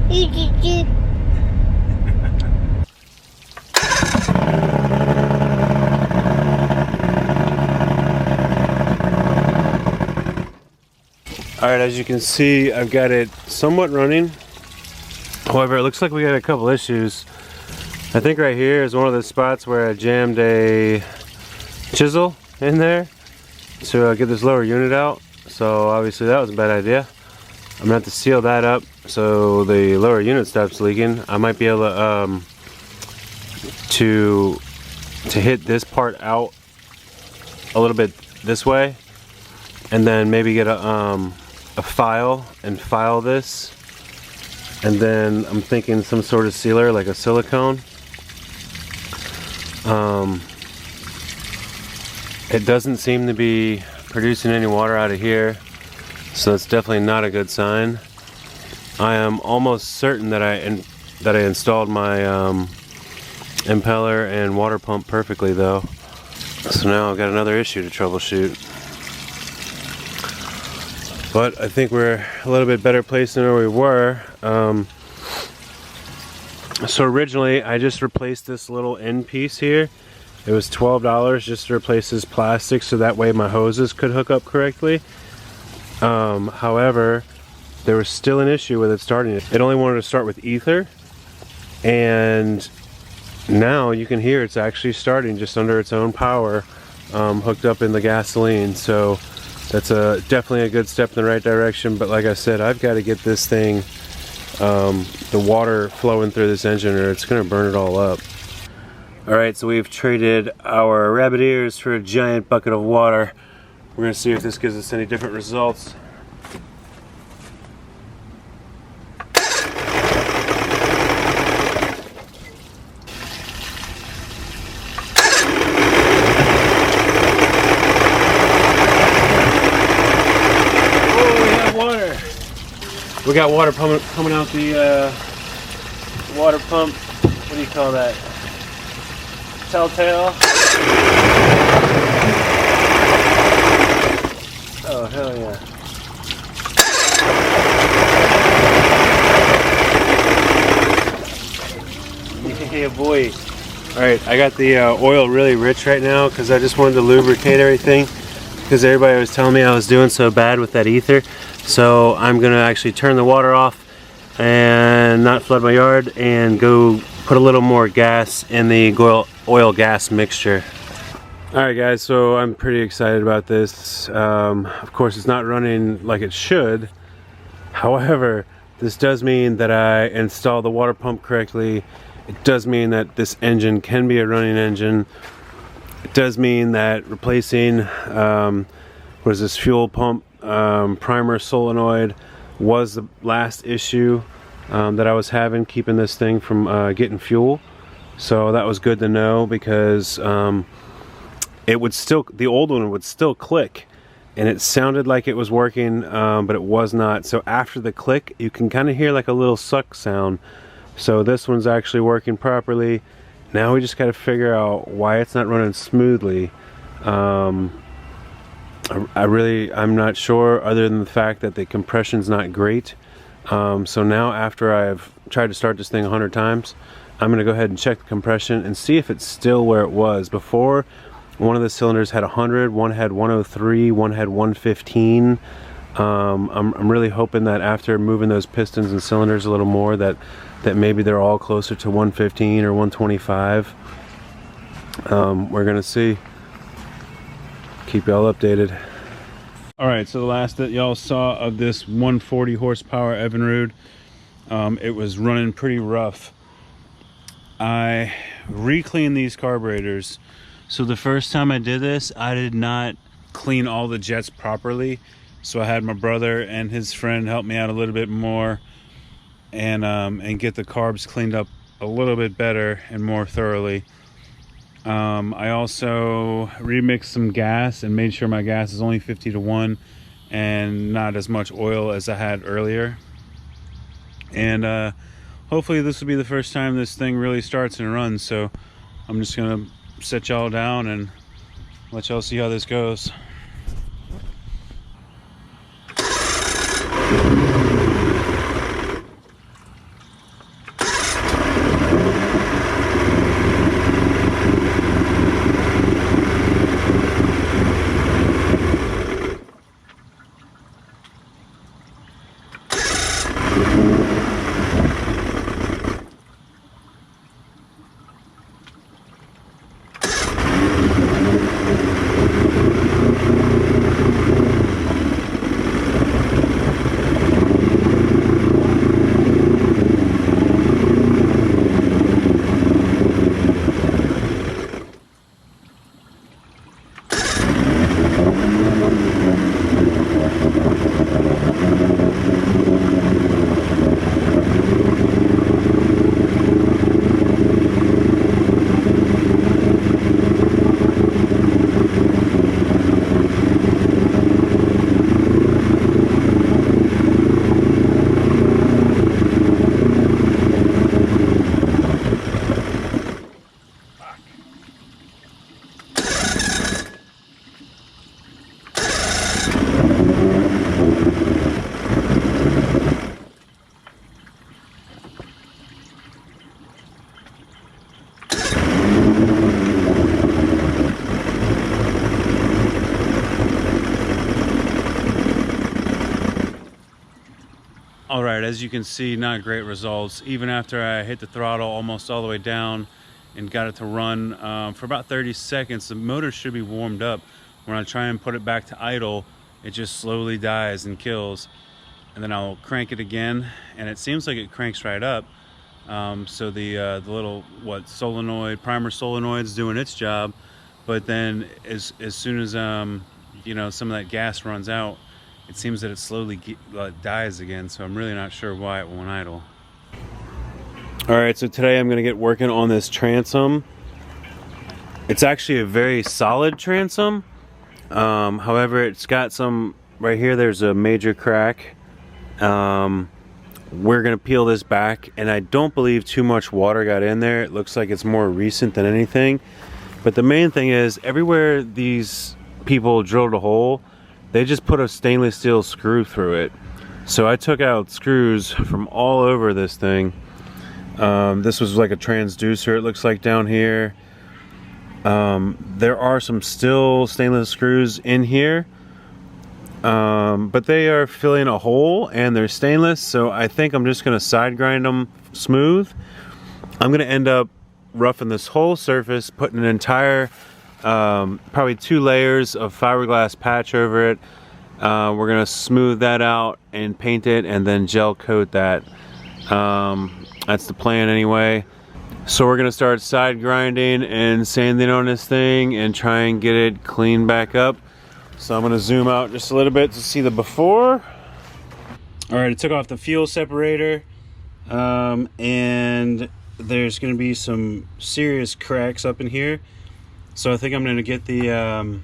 Alright, as you can see, I've got it somewhat running. However, it looks like we got a couple issues. I think right here is one of the spots where I jammed a chisel in there to get this lower unit out. So obviously that was a bad idea. I'm gonna have to seal that up so the lower unit stops leaking. I might be able to hit this part out a little bit this way, and then maybe get a file and file this, and then I'm thinking some sort of sealer like a silicone. It doesn't seem to be producing any water out of here, so that's definitely not a good sign. I am almost certain that I installed my impeller and water pump perfectly though. So now I've got another issue to troubleshoot. But I think we're a little bit better placed than where we were. So originally I just replaced this little end piece here. It was $12 just to replace this plastic so that way my hoses could hook up correctly. However, there was still an issue with it starting. It only wanted to start with ether, and now you can hear it's actually starting just under its own power, hooked up in the gasoline. So that's definitely a good step in the right direction. But like I said, I've got to get this thing, the water flowing through this engine, or it's going to burn it all up. Alright, so we've traded our rabbit ears for a giant bucket of water. We're going to see if this gives us any different results. We got water coming out the water pump. What do you call that? Telltale. Oh, hell yeah. Yeah, boy. Alright, I got the oil really rich right now because I just wanted to lubricate everything, because everybody was telling me I was doing so bad with that ether. So I'm gonna actually turn the water off and not flood my yard and go put a little more gas in the oil gas mixture. Alright guys, so I'm pretty excited about this. Of course it's not running like it should. However, this does mean that I installed the water pump correctly. It does mean that this engine can be a running engine. It does mean that replacing what is this, fuel pump primer solenoid was the last issue that I was having, keeping this thing from getting fuel. So that was good to know, because it would still, the old one would still click, and it sounded like it was working, but it was not. So after the click, you can kind of hear like a little suck sound. So this one's actually working properly. Now we just got to figure out why it's not running smoothly. I'm not sure, other than the fact that the compression's not great. So now, after I've tried to start this thing 100 times, I'm going to go ahead and check the compression and see if it's still where it was. Before, one of the cylinders had 100, one had 103, one had 115. I'm really hoping that after moving those pistons and cylinders a little more, that maybe they're all closer to 115 or 125. We're going to see. Keep y'all updated. Alright, so the last that y'all saw of this 140 horsepower Evinrude, it was running pretty rough. I re-cleaned these carburetors. So the first time I did this, I did not clean all the jets properly. So I had my brother and his friend help me out a little bit more, and get the carbs cleaned up a little bit better and more thoroughly. I also remixed some gas and made sure my gas is only 50-to-1 and not as much oil as I had earlier. And hopefully this will be the first time this thing really starts and runs. So I'm just gonna set y'all down and let y'all see how this goes. All right, as you can see, not great results. Even after I hit the throttle almost all the way down and got it to run for about 30 seconds, the motor should be warmed up. When I try and put it back to idle, it just slowly dies and kills. And then I'll crank it again, and it seems like it cranks right up. So the little solenoid, primer solenoid's doing its job. But then as soon as you know, some of that gas runs out, it seems that it slowly dies again, so I'm really not sure why it won't idle. All right, so today I'm gonna get working on this transom. It's actually a very solid transom. However, it's got some, right here, there's a major crack. We're gonna peel this back, and I don't believe too much water got in there. It looks like it's more recent than anything. But the main thing is, everywhere these people drilled a hole, they just put a stainless steel screw through it. So I took out screws from all over this thing. This was like a transducer, it looks like, down here. There are some still stainless screws in here, but they are filling a hole and they're stainless, so I think I'm just gonna side grind them smooth. I'm gonna end up roughing this whole surface, putting an entire probably 2 layers of fiberglass patch over it. We're gonna smooth that out and paint it and then gel coat that. That's the plan anyway. So we're gonna start side grinding and sanding on this thing and try and get it cleaned back up. So I'm gonna zoom out just a little bit to see the before. All right, I took off the fuel separator, and there's gonna be some serious cracks up in here. So I think I'm gonna get the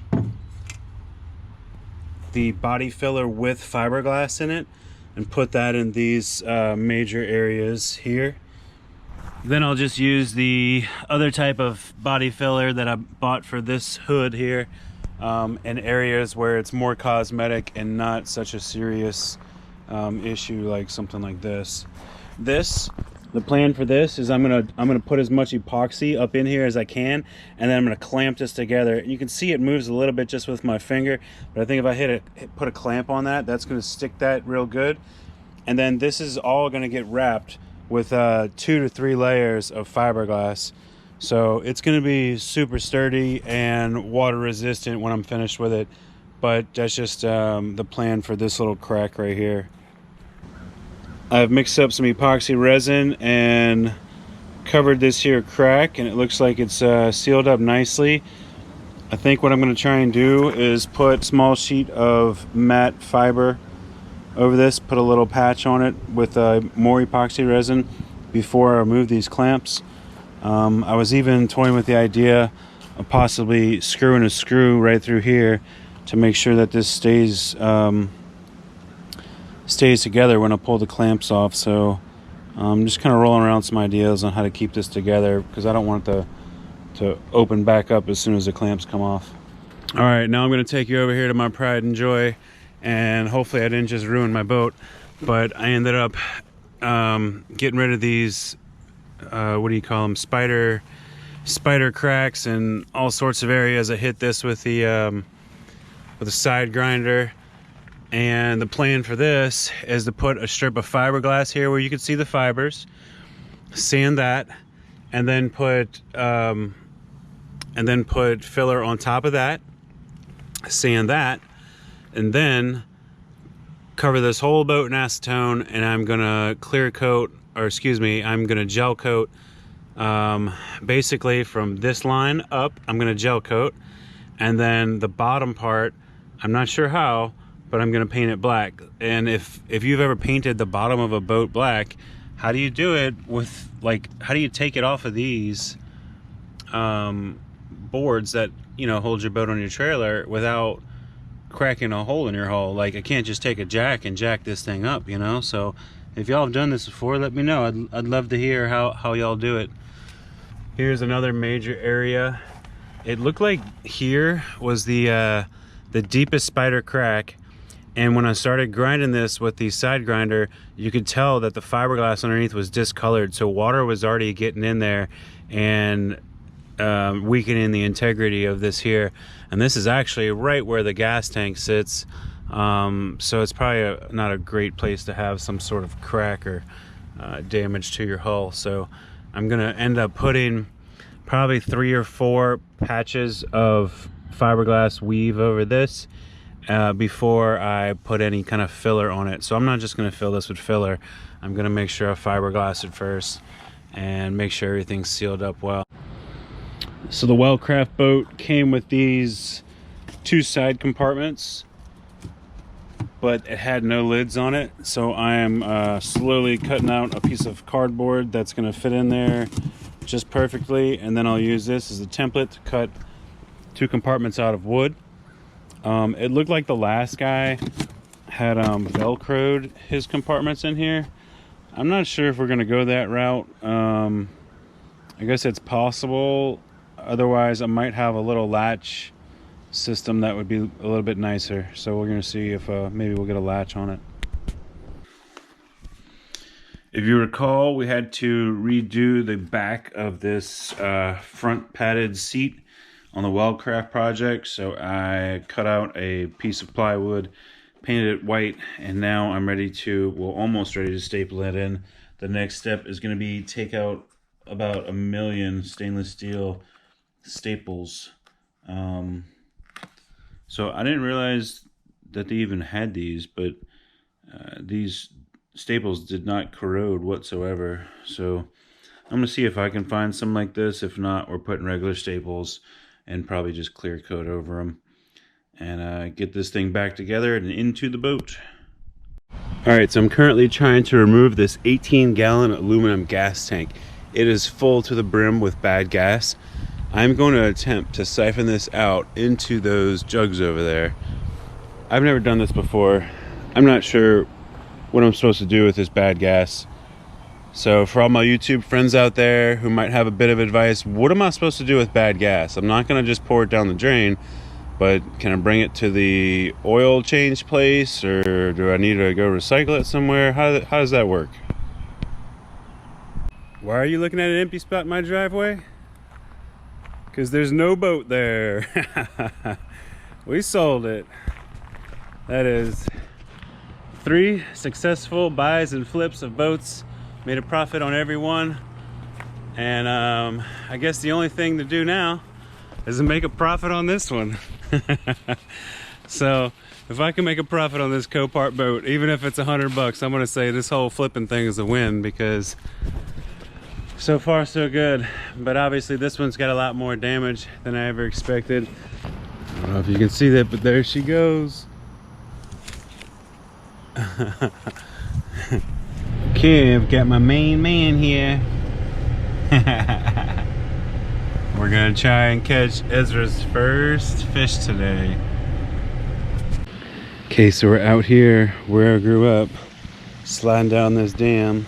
body filler with fiberglass in it and put that in these major areas here. Then I'll just use the other type of body filler that I bought for this hood here in areas where it's more cosmetic and not such a serious issue, like something like this. The plan for this is I'm gonna put as much epoxy up in here as I can, and then I'm gonna clamp this together. You can see it moves a little bit just with my finger, but I think if I put a clamp on that, that's gonna stick that real good. And then this is all gonna get wrapped with 2 to 3 layers of fiberglass. So it's gonna be super sturdy and water resistant when I'm finished with it. But that's just the plan for this little crack right here. I've mixed up some epoxy resin and covered this here crack, and it looks like it's sealed up nicely. I think what I'm going to try and do is put a small sheet of matte fiber over this, put a little patch on it with more epoxy resin before I remove these clamps. I was even toying with the idea of possibly screwing a screw right through here to make sure that this stays together when I pull the clamps off. So I'm just kind of rolling around some ideas on how to keep this together, because I don't want it to open back up as soon as the clamps come off. All right, now I'm going to take you over here to my pride and joy, and hopefully I didn't just ruin my boat, but I ended up getting rid of these what do you call them, spider cracks and all sorts of areas. I hit this with the side grinder. And the plan for this is to put a strip of fiberglass here where you can see the fibers, sand that, and then put filler on top of that, sand that, and then cover this whole boat in acetone. And I'm gonna clear coat, or excuse me, I'm gonna gel coat basically from this line up. I'm gonna gel coat, and then the bottom part, I'm not sure how, but I'm gonna paint it black. And if you've ever painted the bottom of a boat black, how do you do it with, like, how do you take it off of these boards that, you know, hold your boat on your trailer without cracking a hole in your hull? Like, I can't just take a jack and jack this thing up, you know? So if y'all have done this before, let me know. I'd love to hear how y'all do it. Here's another major area. It looked like here was the deepest spider crack. And when I started grinding this with the side grinder, you could tell that the fiberglass underneath was discolored. So water was already getting in there and weakening the integrity of this here. And this is actually right where the gas tank sits. So it's probably not a great place to have some sort of crack or damage to your hull. So I'm gonna end up putting probably 3 or 4 patches of fiberglass weave over this before I put any kind of filler on it. So I'm not just gonna fill this with filler. I'm gonna make sure I fiberglass it first and make sure everything's sealed up well. So the Wellcraft boat came with these 2 side compartments, but it had no lids on it. So I am slowly cutting out a piece of cardboard that's gonna fit in there just perfectly. And then I'll use this as a template to cut 2 compartments out of wood. It looked like the last guy had Velcroed his compartments in here. I'm not sure if we're gonna go that route. I guess it's possible. Otherwise, I might have a little latch system that would be a little bit nicer. So we're gonna see if maybe we'll get a latch on it. If you recall, we had to redo the back of this front padded seat on the Wellcraft project. So I cut out a piece of plywood, painted it white, and now I'm ready to, well, almost ready to staple it in. The next step is going to be take out about 1 million stainless steel staples. So I didn't realize that they even had these, but these staples did not corrode whatsoever. So I'm gonna see if I can find some like this. If not, we're putting regular staples and probably just clear coat over them and get this thing back together and into the boat. All right, so I'm currently trying to remove this 18-gallon aluminum gas tank. It is full to the brim with bad gas. I'm going to attempt to siphon this out into those jugs over there. I've never done this before. I'm not sure what I'm supposed to do with this bad gas. So for all my YouTube friends out there who might have a bit of advice, what am I supposed to do with bad gas? I'm not going to just pour it down the drain, but can I bring it to the oil change place, or do I need to go recycle it somewhere? How does that work? Why are you looking at an empty spot in my driveway? Because there's no boat there. We sold it. That is 3 successful buys and flips of boats. Made a profit on every one. And I guess the only thing to do now is to make a profit on this one. So if I can make a profit on this Copart boat, even if it's $100, I'm gonna say this whole flipping thing is a win, because so far so good. But obviously this one's got a lot more damage than I ever expected. I don't know if you can see that, but there she goes. Okay, I've got my main man here. We're gonna try and catch Ezra's first fish today. Okay, so we're out here where I grew up, sliding down this dam.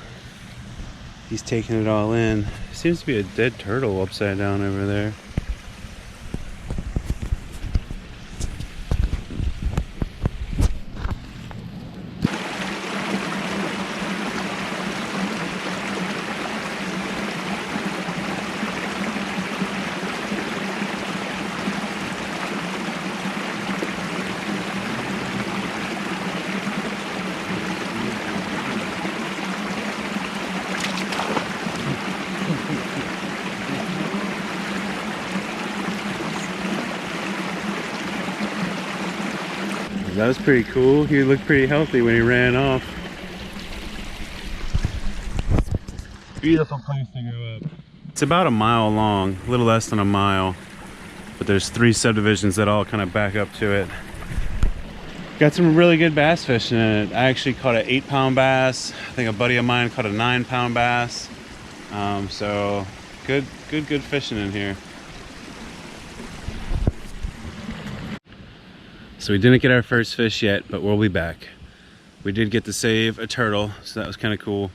He's taking it all in. Seems to be a dead turtle upside down over there. That was pretty cool. He looked pretty healthy when he ran off. Beautiful place to go up. It's about a mile long, a little less than a mile, but there's 3 subdivisions that all kind of back up to it. Got some really good bass fishing in it. I actually caught an 8-pound bass. I think a buddy of mine caught a 9-pound bass. So good fishing in here. So we didn't get our first fish yet, but we'll be back. We did get to save a turtle, so that was kind of cool.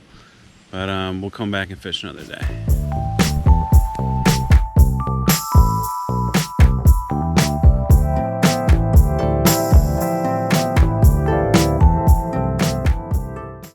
But we'll come back and fish another day.